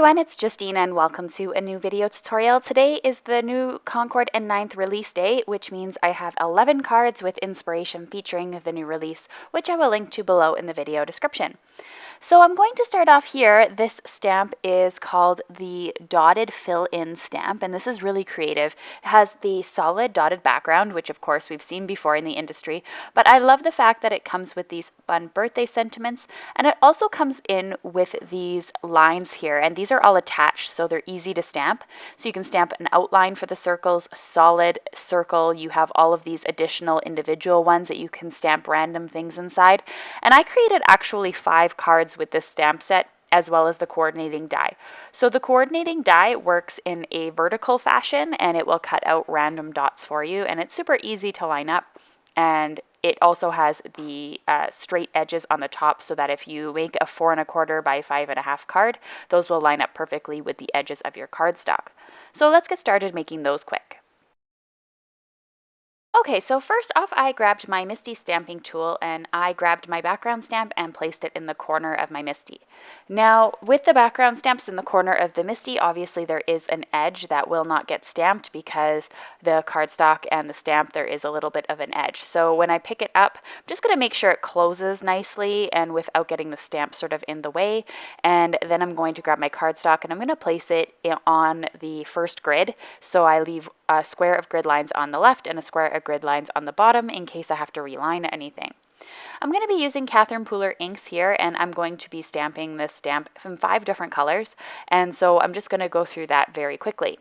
everyone, it's Justine and welcome to a new video tutorial. Today is the new Concord 9th release day, which means I have 11 cards with inspiration featuring the new release, which I will link to below in the video description. So I'm going to start off here. This stamp is called the Dotted Fill-In stamp, and this is really creative. It has the solid dotted background, which of course we've seen before in the industry, but I love the fact that it comes with these fun birthday sentiments, and it also comes in with these lines here, and these are all attached, so they're easy to stamp. So you can stamp an outline for the circles, solid circle. You have all of these additional individual ones that you can stamp random things inside, and I created actually 5 cards with this stamp set, as well as the coordinating die. So the coordinating die works in a vertical fashion, and it will cut out random dots for you, and it's super easy to line up, and it also has the straight edges on the top, so that if you make a 4 1/4 by 5 1/2 card, those will line up perfectly with the edges of your cardstock. So let's get started making those quick. Okay, so first off, I grabbed my Misti stamping tool and I grabbed my background stamp and placed it in the corner of my Misti. Now, with the background stamps in the corner of the Misti, obviously there is an edge that will not get stamped because the cardstock and the stamp, there is a little bit of an edge. So when I pick it up, I'm just going to make sure it closes nicely and without getting the stamp sort of in the way. And then I'm going to grab my cardstock and I'm going to place it on the first grid. So I leave a square of grid lines on the left and a square of grid lines on the bottom in case I have to reline anything. I'm going to be using Catherine Pooler inks here, and I'm going to be stamping this stamp from 5 different colors, and so I'm just going to go through that very quickly.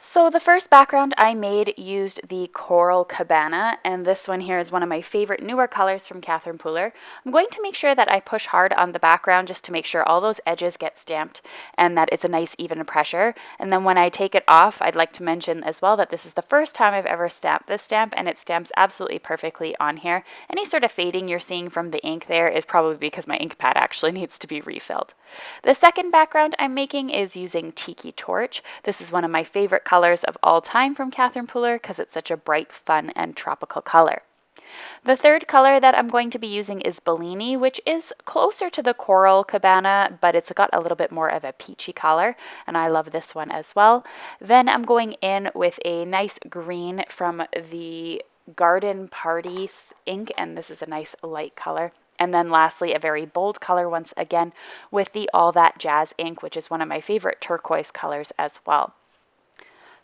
So the first background I made used the Coral Cabana, and this one here is one of my favorite newer colors from Catherine Pooler. I'm going to make sure that I push hard on the background just to make sure all those edges get stamped and that it's a nice even pressure. And then when I take it off, I'd like to mention as well that this is the first time I've ever stamped this stamp, and it stamps absolutely perfectly on here. Any sort of fading you're seeing from the ink there is probably because my ink pad actually needs to be refilled. The second background I'm making is using Tiki Torch. This is one of my favorite colors of all time from Catherine Pooler because it's such a bright, fun, and tropical color. The third color that I'm going to be using is Bellini, which is closer to the Coral Cabana, but it's got a little bit more of a peachy color, and I love this one as well. Then I'm going in with a nice green from the Garden Party ink, and this is a nice light color. And then lastly, a very bold color once again with the All That Jazz ink, which is one of my favorite turquoise colors as well.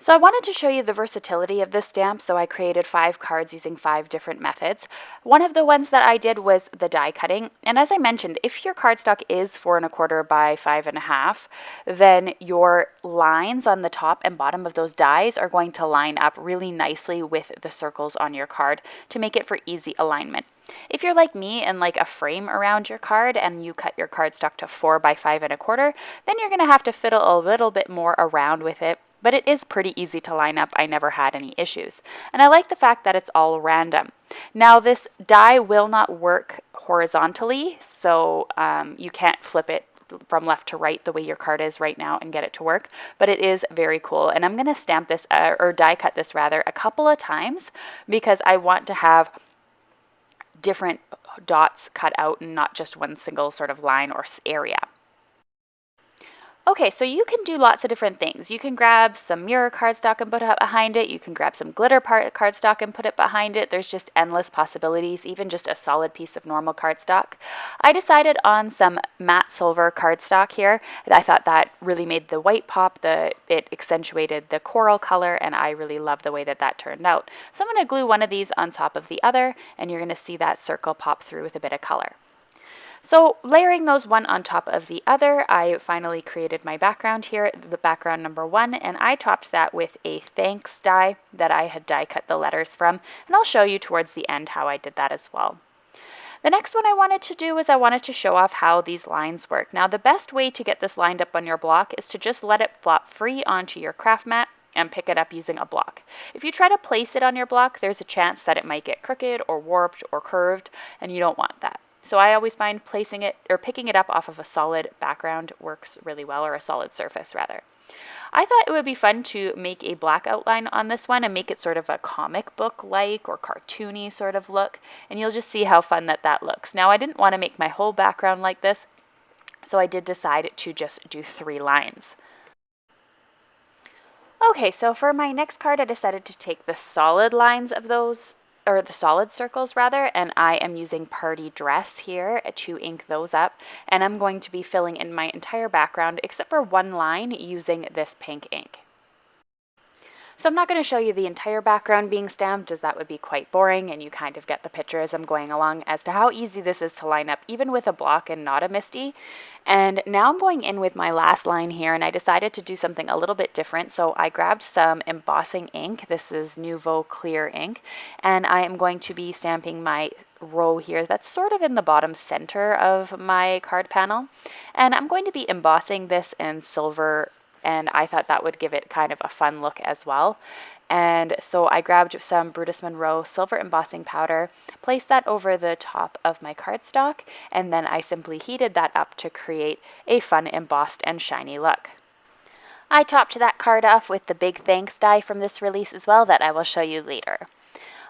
So I wanted to show you the versatility of this stamp, so I created 5 cards using 5 different methods. One of the ones that I did was the die cutting, and as I mentioned, if your cardstock is 4 1/4 by 5 1/2, then your lines on the top and bottom of those dies are going to line up really nicely with the circles on your card to make it for easy alignment. If you're like me and like a frame around your card and you cut your cardstock to 4 by 5 1/4, then you're going to have to fiddle a little bit more around with it. But it is pretty easy to line up. I never had any issues. And I like the fact that it's all random. Now this die will not work horizontally, so you can't flip it from left to right the way your card is right now and get it to work, but it is very cool. And I'm going to stamp this, or die cut this rather, a couple of times because I want to have different dots cut out and not just one single sort of line or area. Okay, so you can do lots of different things. You can grab some mirror cardstock and put it behind it. You can grab some glitter cardstock and put it behind it. There's just endless possibilities, even just a solid piece of normal cardstock. I decided on some matte silver cardstock here. I thought that really made the white pop. It accentuated the coral color, and I really love the way that that turned out. So I'm going to glue one of these on top of the other, and you're going to see that circle pop through with a bit of color. So layering those one on top of the other, I finally created my background here, the background number 1, and I topped that with a thanks die that I had die cut the letters from, and I'll show you towards the end how I did that as well. The next one I wanted to do is I wanted to show off how these lines work. Now the best way to get this lined up on your block is to just let it flop free onto your craft mat and pick it up using a block. If you try to place it on your block, there's a chance that it might get crooked or warped or curved, and you don't want that. So I always find placing it or picking it up off of a solid background works really well, or a solid surface rather. I thought it would be fun to make a black outline on this one and make it sort of a comic book-like or cartoony sort of look, and you'll just see how fun that looks. Now I didn't want to make my whole background like this, So I did decide to just do 3 lines. Okay, so for my next card, I decided to take the solid lines of those, or the solid circles rather, and I am using Party Dress here to ink those up, and I'm going to be filling in my entire background except for one line using this pink ink. So I'm not going to show you the entire background being stamped, as that would be quite boring, and you kind of get the picture as I'm going along as to how easy this is to line up, even with a block and not a Misti. And now I'm going in with my last line here, and I decided to do something a little bit different. So I grabbed some embossing ink. This is Nouveau Clear ink, and I am going to be stamping my row here that's sort of in the bottom center of my card panel. And I'm going to be embossing this in silver, and I thought that would give it kind of a fun look as well. And so I grabbed some Brutus Monroe silver embossing powder, placed that over the top of my cardstock, and then I simply heated that up to create a fun embossed and shiny look. I topped that card off with the Big Thanks die from this release as well that I will show you later.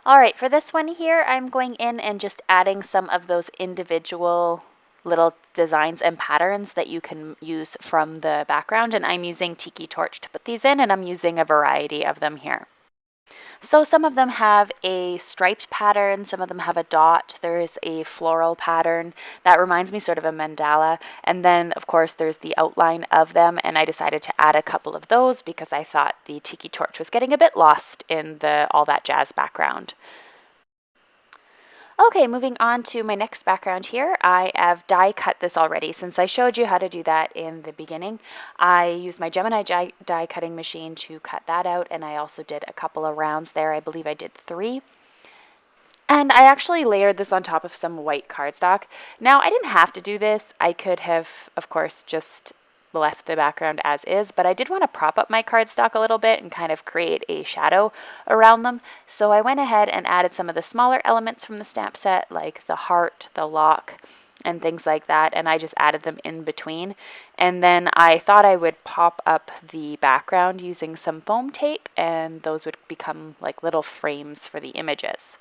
Alright, for this one here, I'm going in and just adding some of those individual little designs and patterns that you can use from the background, and I'm using Tiki Torch to put these in, and I'm using a variety of them here. So some of them have a striped pattern, some of them have a dot, there's a floral pattern that reminds me sort of a mandala, and then of course there's the outline of them, and I decided to add a couple of those because I thought the Tiki Torch was getting a bit lost in the All That Jazz background. Okay, moving on to my next background here. I have die cut this already. Since I showed you how to do that in the beginning, I used my Gemini die cutting machine to cut that out, and I also did a couple of rounds there. I believe I did 3. And I actually layered this on top of some white cardstock. Now, I didn't have to do this. I could have, of course, just left the background as is, but I did want to prop up my cardstock a little bit and kind of create a shadow around them. So I went ahead and added some of the smaller elements from the stamp set, like the heart, the lock, and things like that, and I just added them in between. And then I thought I would pop up the background using some foam tape, and those would become like little frames for the images.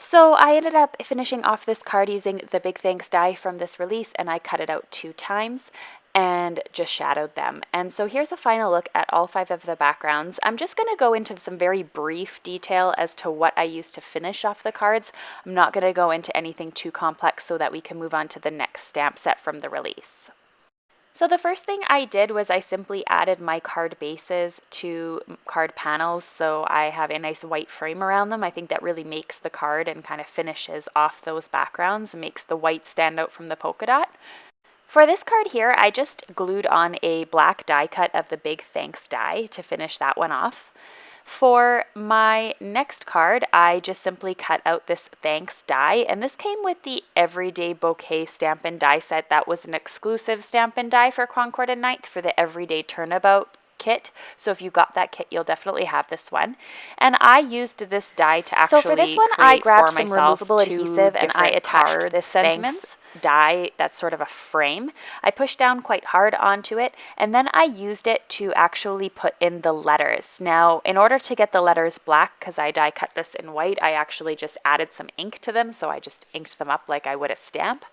So I ended up finishing off this card using the Big Thanks die from this release, and I cut it out 2 times and just shadowed them. And so here's a final look at all 5 of the backgrounds. I'm just going to go into some very brief detail as to what I used to finish off the cards. I'm not going to go into anything too complex so that we can move on to the next stamp set from the release. So the first thing I did was I simply added my card bases to card panels, so I have a nice white frame around them. I think that really makes the card and kind of finishes off those backgrounds and makes the white stand out from the polka dot. For this card here, I just glued on a black die cut of the Big Thanks die to finish that one off. For my next card, I just simply cut out this Thanks die, and this came with the Everyday Bouquet stamp and die set. That was an exclusive stamp and die for Concord 9th for the Everyday Turnabout kit. So if you got that kit, you'll definitely have this one. And I used this die to actually So for this one, I grabbed some removable adhesive and I attached this Thanks die that's sort of a frame. I pushed down quite hard onto it, and then I used it to actually put in the letters. Now, in order to get the letters black, because I die cut this in white, I actually just added some ink to them, so I just inked them up like I would a stamp.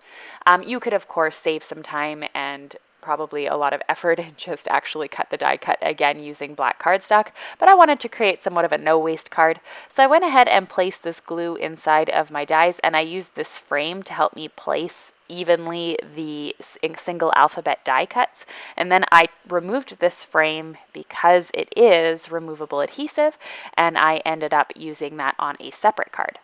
You could, of course, save some time and probably a lot of effort and just actually cut the die cut again using black cardstock, but I wanted to create somewhat of a no-waste card, so I went ahead and placed this glue inside of my dies, and I used this frame to help me place evenly the single alphabet die cuts, and then I removed this frame because it is removable adhesive, and I ended up using that on a separate card.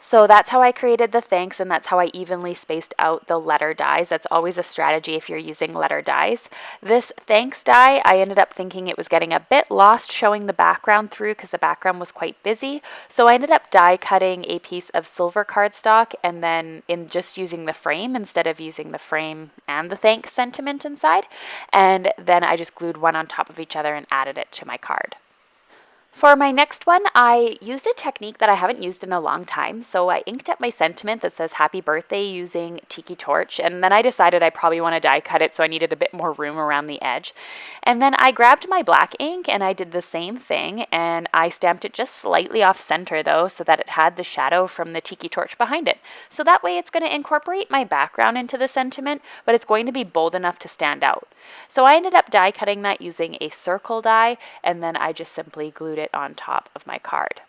So that's how I created the Thanks, and that's how I evenly spaced out the letter dies. That's always a strategy if you're using letter dies. This Thanks die, I ended up thinking it was getting a bit lost showing the background through because the background was quite busy. So I ended up die cutting a piece of silver cardstock and then in just using the frame instead of using the frame and the Thanks sentiment inside. And then I just glued one on top of each other and added it to my card. For my next one, I used a technique that I haven't used in a long time. So I inked up my sentiment that says happy birthday using Tiki Torch, and then I decided I probably want to die cut it, so I needed a bit more room around the edge. And then I grabbed my black ink and I did the same thing, and I stamped it just slightly off center though, so that it had the shadow from the Tiki Torch behind it. So that way it's going to incorporate my background into the sentiment, but it's going to be bold enough to stand out. So I ended up die cutting that using a circle die, and then I just simply glued it on top of my card.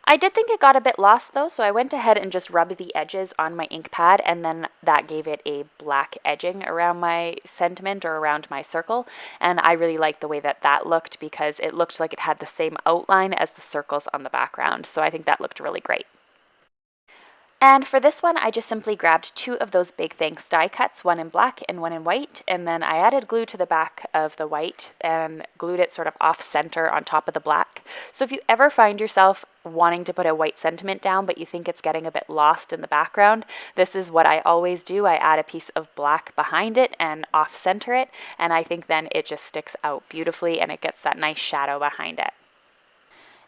I did think it got a bit lost though, so I went ahead and just rubbed the edges on my ink pad, and then that gave it a black edging around my sentiment or around my circle, and I really liked the way that that looked because it looked like it had the same outline as the circles on the background, so I think that looked really great. And for this one, I just simply grabbed two of those Big Thanks die cuts, one in black and one in white, and then I added glue to the back of the white and glued it sort of off center on top of the black. So if you ever find yourself wanting to put a white sentiment down, but you think it's getting a bit lost in the background, this is what I always do. I add a piece of black behind it and off center it, and I think then it just sticks out beautifully and it gets that nice shadow behind it.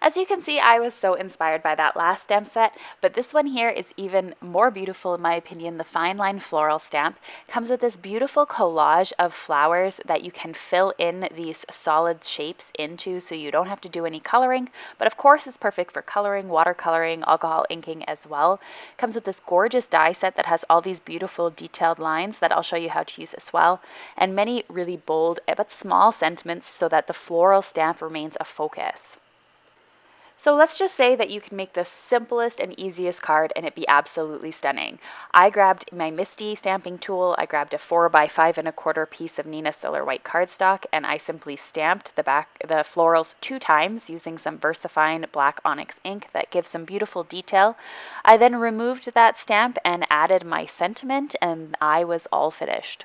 As you can see, I was so inspired by that last stamp set, but this one here is even more beautiful in my opinion. The Fine Line Floral stamp comes with this beautiful collage of flowers that you can fill in these solid shapes into, so you don't have to do any coloring, but of course it's perfect for coloring, watercoloring, alcohol inking as well. Comes with this gorgeous die set that has all these beautiful detailed lines that I'll show you how to use as well, and many really bold but small sentiments so that the floral stamp remains a focus. So let's just say that you can make the simplest and easiest card and it be absolutely stunning. I grabbed my Misti stamping tool, I grabbed a 4x5 1/4 piece of Neenah Solar White cardstock, and I simply stamped the florals 2 times using some Versafine black Onyx ink that gives some beautiful detail. I then removed that stamp and added my sentiment, and I was all finished.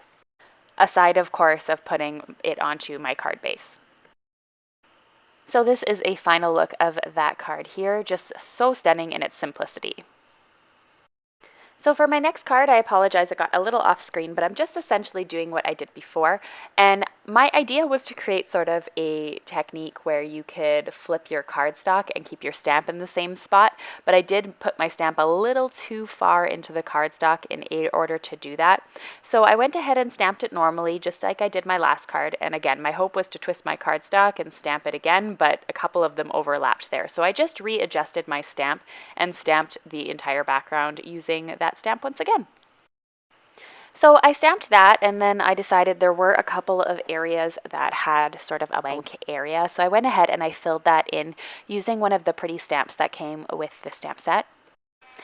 Aside, of course, of putting it onto my card base. So this is a final look of that card here, just so stunning in its simplicity. So for my next card, I apologize, it got a little off screen, but I'm just essentially doing what I did before. And my idea was to create sort of a technique where you could flip your cardstock and keep your stamp in the same spot, but I did put my stamp a little too far into the cardstock in order to do that. So I went ahead and stamped it normally, just like I did my last card. And again, my hope was to twist my cardstock and stamp it again, but a couple of them overlapped there. So I just readjusted my stamp and stamped the entire background using that stamp once again. So I stamped that, and then I decided there were a couple of areas that had sort of a blank area. So I went ahead and I filled that in using one of the pretty stamps that came with the stamp set.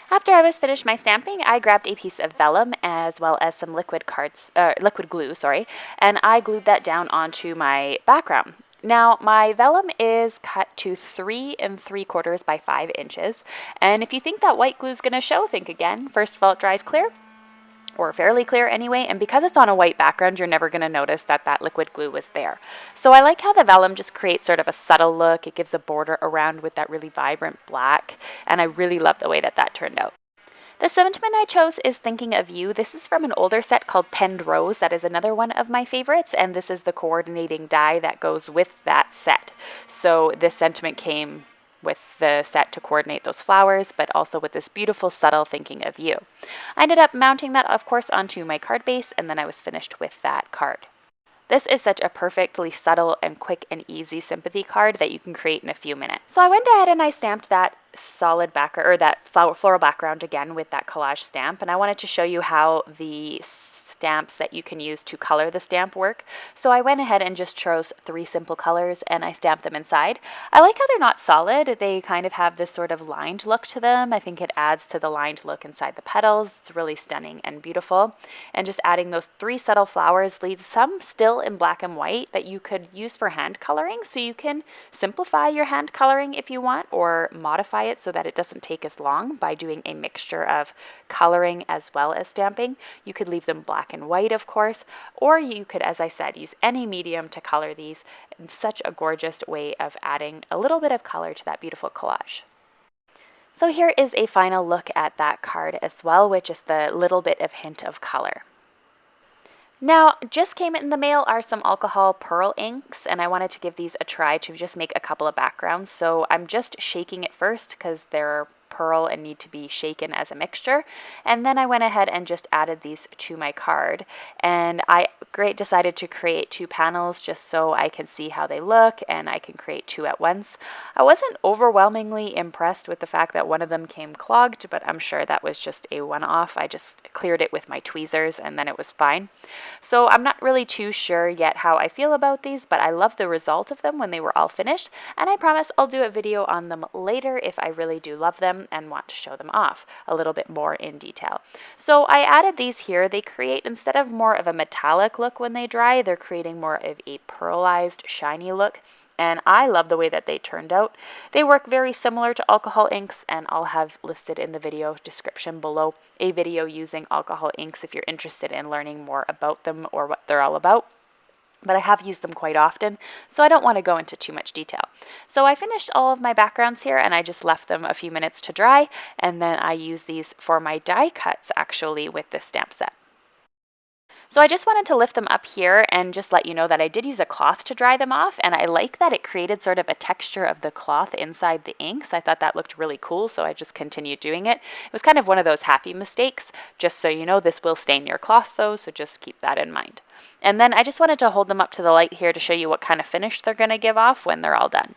After I was finished my stamping, I grabbed a piece of vellum as well as some liquid glue, and I glued that down onto my background. Now, my vellum is cut to 3 3/4 by 5 inches, and if you think that white glue is going to show, think again. First of all, it dries clear, or fairly clear anyway, and because it's on a white background, you're never going to notice that that liquid glue was there. So I like how the vellum just creates sort of a subtle look. It gives a border around with that really vibrant black, and I really love the way that that turned out. The sentiment I chose is Thinking of You. This is from an older set called Penned Rose. That is another one of my favorites, and this is the coordinating die that goes with that set. So this sentiment came with the set to coordinate those flowers, but also with this beautiful, subtle Thinking of You. I ended up mounting that, of course, onto my card base, and then I was finished with that card. This is such a perfectly subtle and quick and easy sympathy card that you can create in a few minutes. So I went ahead and I stamped that solid background, or that floral background again with that collage stamp, and I wanted to show you how the stamps that you can use to color the stamp work. So I went ahead and just chose 3 simple colors and I stamped them inside. I like how they're not solid. They kind of have this sort of lined look to them. I think it adds to the lined look inside the petals. It's really stunning and beautiful. And just adding those 3 subtle flowers leaves some still in black and white that you could use for hand coloring. So you can simplify your hand coloring if you want, or modify it so that it doesn't take as long by doing a mixture of coloring as well as stamping. You could leave them black and white, of course, or you could, as I said, use any medium to color these. In such a gorgeous way of adding a little bit of color to that beautiful collage. So here is a final look at that card as well, with just the little bit of hint of color. Now, just came in the mail are some alcohol pearl inks, and I wanted to give these a try to just make a couple of backgrounds. So I'm just shaking it first because they're pearl and need to be shaken as a mixture. And then I went ahead and just added these to my card. And I decided to create 2 panels just so I can see how they look and I can create 2 at once. I wasn't overwhelmingly impressed with the fact that one of them came clogged, but I'm sure that was just a one-off. I just cleared it with my tweezers and then it was fine. So I'm not really too sure yet how I feel about these, but I love the result of them when they were all finished, and I promise I'll do a video on them later if I really do love them and want to show them off a little bit more in detail. So I added these here. They create, instead of more of a metallic look when they dry, they're creating more of a pearlized, shiny look. And I love the way that they turned out. They work very similar to alcohol inks, and I'll have listed in the video description below a video using alcohol inks if you're interested in learning more about them or what they're all about. But I have used them quite often, so I don't want to go into too much detail. So I finished all of my backgrounds here, and I just left them a few minutes to dry, and then I use these for my die cuts actually with this stamp set. So I just wanted to lift them up here and just let you know that I did use a cloth to dry them off, and I like that it created sort of a texture of the cloth inside the inks. I thought that looked really cool, so I just continued doing it. It was kind of one of those happy mistakes. Just so you know, this will stain your cloth though, so just keep that in mind. And then I just wanted to hold them up to the light here to show you what kind of finish they're going to give off when they're all done.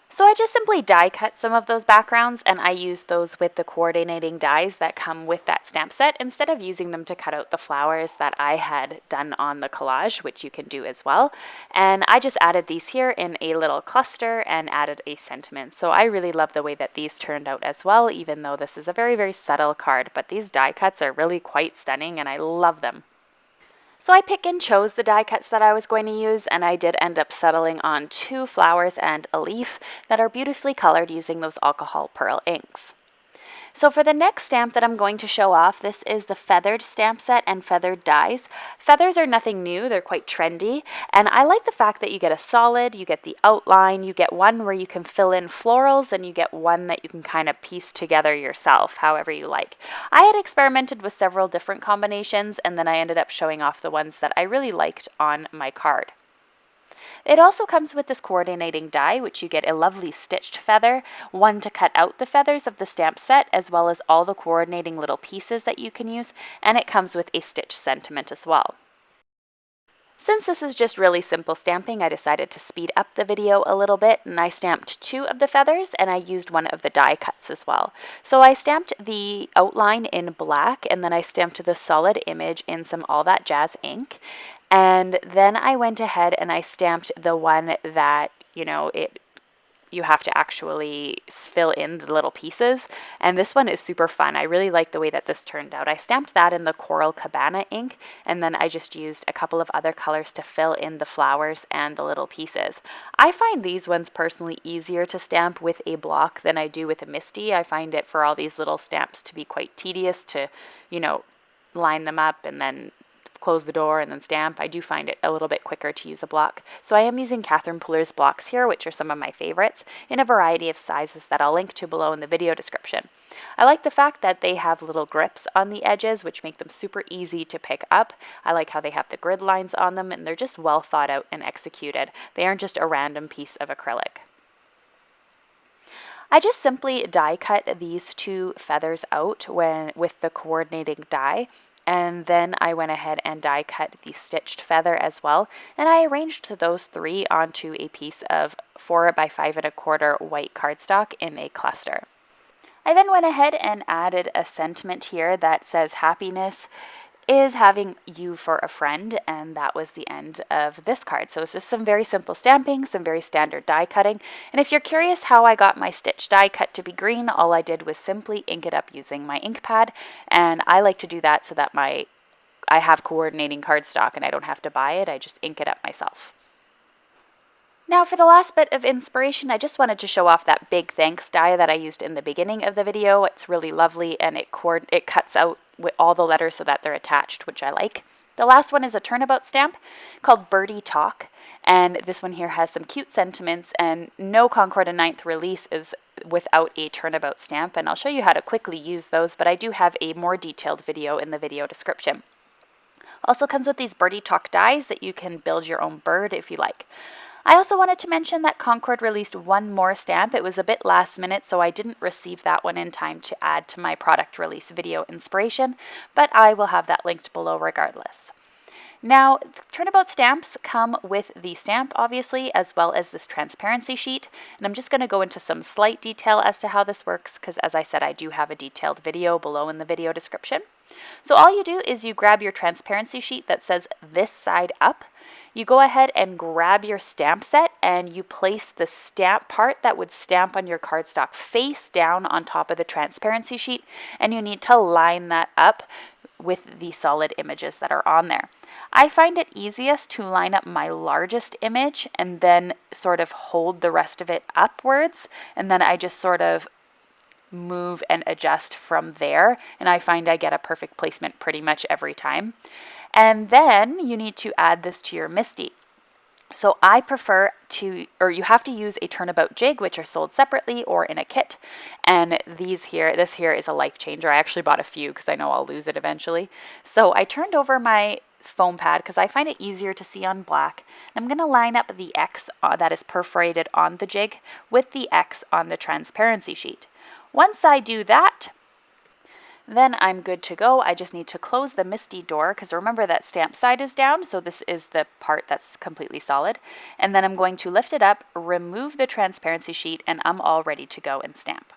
So I just simply die cut some of those backgrounds, and I used those with the coordinating dies that come with that stamp set instead of using them to cut out the flowers that I had done on the collage, which you can do as well. And I just added these here in a little cluster and added a sentiment. So I really love the way that these turned out as well, even though this is a very, very subtle card. But these die cuts are really quite stunning, and I love them. So I pick and chose the die cuts that I was going to use, and I did end up settling on 2 flowers and a leaf that are beautifully colored using those alcohol pearl inks. So for the next stamp that I'm going to show off, this is the feathered stamp set and feathered dies. Feathers are nothing new, they're quite trendy, and I like the fact that you get a solid, you get the outline, you get one where you can fill in florals, and you get one that you can kind of piece together yourself, however you like. I had experimented with several different combinations, and then I ended up showing off the ones that I really liked on my card. It also comes with this coordinating die, which you get a lovely stitched feather, one to cut out the feathers of the stamp set, as well as all the coordinating little pieces that you can use, and it comes with a stitch sentiment as well. Since this is just really simple stamping, I decided to speed up the video a little bit, and I stamped 2 of the feathers, and I used one of the die cuts as well. So I stamped the outline in black, and then I stamped the solid image in some All That Jazz ink. And then I went ahead and I stamped the one that, you have to actually fill in the little pieces. And this one is super fun. I really like the way that this turned out. I stamped that in the Coral Cabana ink, and then I just used a couple of other colors to fill in the flowers and the little pieces. I find these ones personally easier to stamp with a block than I do with a Misti. I find it for all these little stamps to be quite tedious to, line them up and then close the door and then stamp. I do find it a little bit quicker to use a block. So I am using Catherine Pooler's blocks here, which are some of my favorites, in a variety of sizes that I'll link to below in the video description. I like the fact that they have little grips on the edges, which make them super easy to pick up. I like how they have the grid lines on them, and they're just well thought out and executed. They aren't just a random piece of acrylic. I just simply die cut these 2 feathers out with the coordinating die. And then I went ahead and die cut the stitched feather as well, and I arranged those 3 onto a piece of 4 by 5 1/4 white cardstock in a cluster. I then went ahead and added a sentiment here that says happiness is having you for a friend, and that was the end of this card. So it's just some very simple stamping, some very standard die cutting, and if you're curious how I got my stitch die cut to be green, all I did was simply ink it up using my ink pad, and I like to do that so that I have coordinating cardstock and I don't have to buy it, I just ink it up myself. Now for the last bit of inspiration, I just wanted to show off that big thanks die that I used in the beginning of the video. It's really lovely, and it cuts out with all the letters so that they're attached, which I like. The last one is a Turnabout stamp called Birdie Talk, and this one here has some cute sentiments, and no Concord 9th release is without a Turnabout stamp, and I'll show you how to quickly use those, but I do have a more detailed video in the video description. Also comes with these Birdie Talk dies that you can build your own bird if you like. I also wanted to mention that Concord released one more stamp. It was a bit last minute, so I didn't receive that one in time to add to my product release video inspiration, but I will have that linked below regardless. Now, Turnabout stamps come with the stamp, obviously, as well as this transparency sheet, and I'm just going to go into some slight detail as to how this works, because as I said, I do have a detailed video below in the video description. So all you do is you grab your transparency sheet that says this side up. You go ahead and grab your stamp set and you place the stamp part that would stamp on your cardstock face down on top of the transparency sheet, and you need to line that up with the solid images that are on there. I find it easiest to line up my largest image and then sort of hold the rest of it upwards, and then I just sort of move and adjust from there, and I find I get a perfect placement pretty much every time. And then you need to add this to your Misti. So I prefer to, or you have to use a Turnabout Jig, which are sold separately or in a kit. And this here is a life changer. I actually bought a few because I know I'll lose it eventually. So I turned over my foam pad because I find it easier to see on black. I'm going to line up the X that is perforated on the jig with the X on the transparency sheet. Once I do that, then I'm good to go. I just need to close the Misti door because remember that stamp side is down, so this is the part that's completely solid. And then I'm going to lift it up, remove the transparency sheet, and I'm all ready to go and stamp.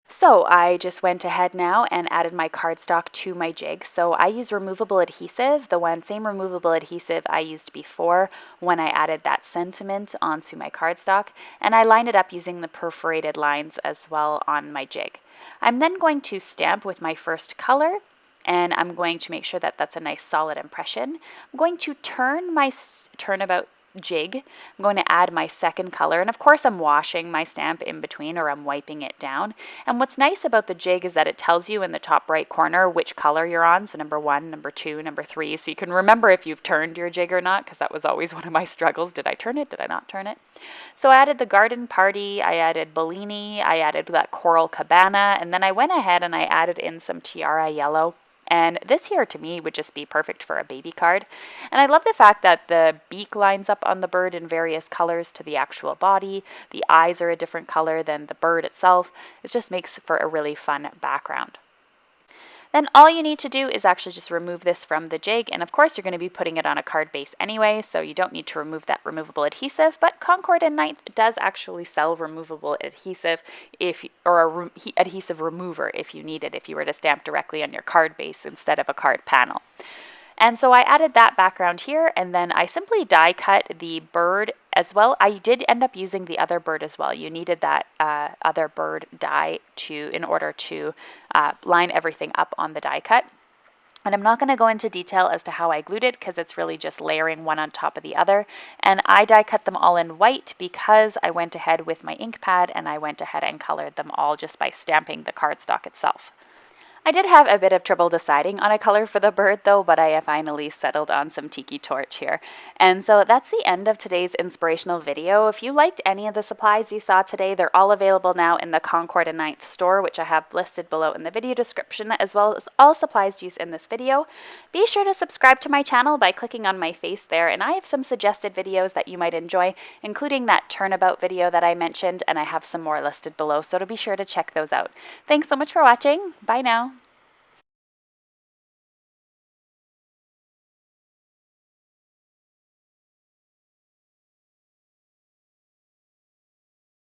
So I just went ahead now and added my cardstock to my jig. So I use removable adhesive, the same removable adhesive I used before when I added that sentiment onto my cardstock, and I lined it up using the perforated lines as well on my jig. I'm then going to stamp with my first color, and I'm going to make sure that that's a nice solid impression. I'm going to turn my Turnabout Jig. I'm going to add my second color, and of course I'm washing my stamp in between, or I'm wiping it down. And what's nice about the jig is that it tells you in the top right corner which color you're on, so number 1, number 2, number 3, so you can remember if you've turned your jig or not, because that was always one of my struggles. Did I turn it? Did I not turn it? So I added the Garden Party, I added Bellini, I added that Coral Cabana, and then I went ahead and I added in some Tiara Yellow. And this here to me would just be perfect for a baby card. And I love the fact that the beak lines up on the bird in various colors to the actual body. The eyes are a different color than the bird itself. It just makes for a really fun background. Then all you need to do is actually just remove this from the jig, and of course you're going to be putting it on a card base anyway, so you don't need to remove that removable adhesive, but Concord 9th does actually sell removable adhesive adhesive remover if you need it, if you were to stamp directly on your card base instead of a card panel. And so I added that background here, and then I simply die cut the bird as well. I did end up using the other bird as well. You needed that other bird die in order to line everything up on the die cut. And I'm not going to go into detail as to how I glued it because it's really just layering one on top of the other. And I die cut them all in white because I went ahead with my ink pad and I went ahead and colored them all just by stamping the cardstock itself. I did have a bit of trouble deciding on a color for the bird though, but I finally settled on some Tiki Torch here. And so that's the end of today's inspirational video. If you liked any of the supplies you saw today, they're all available now in the Concord 9th store, which I have listed below in the video description, as well as all supplies used in this video. Be sure to subscribe to my channel by clicking on my face there, and I have some suggested videos that you might enjoy, including that turnabout video that I mentioned, and I have some more listed below, so be sure to check those out. Thanks so much for watching. Bye now.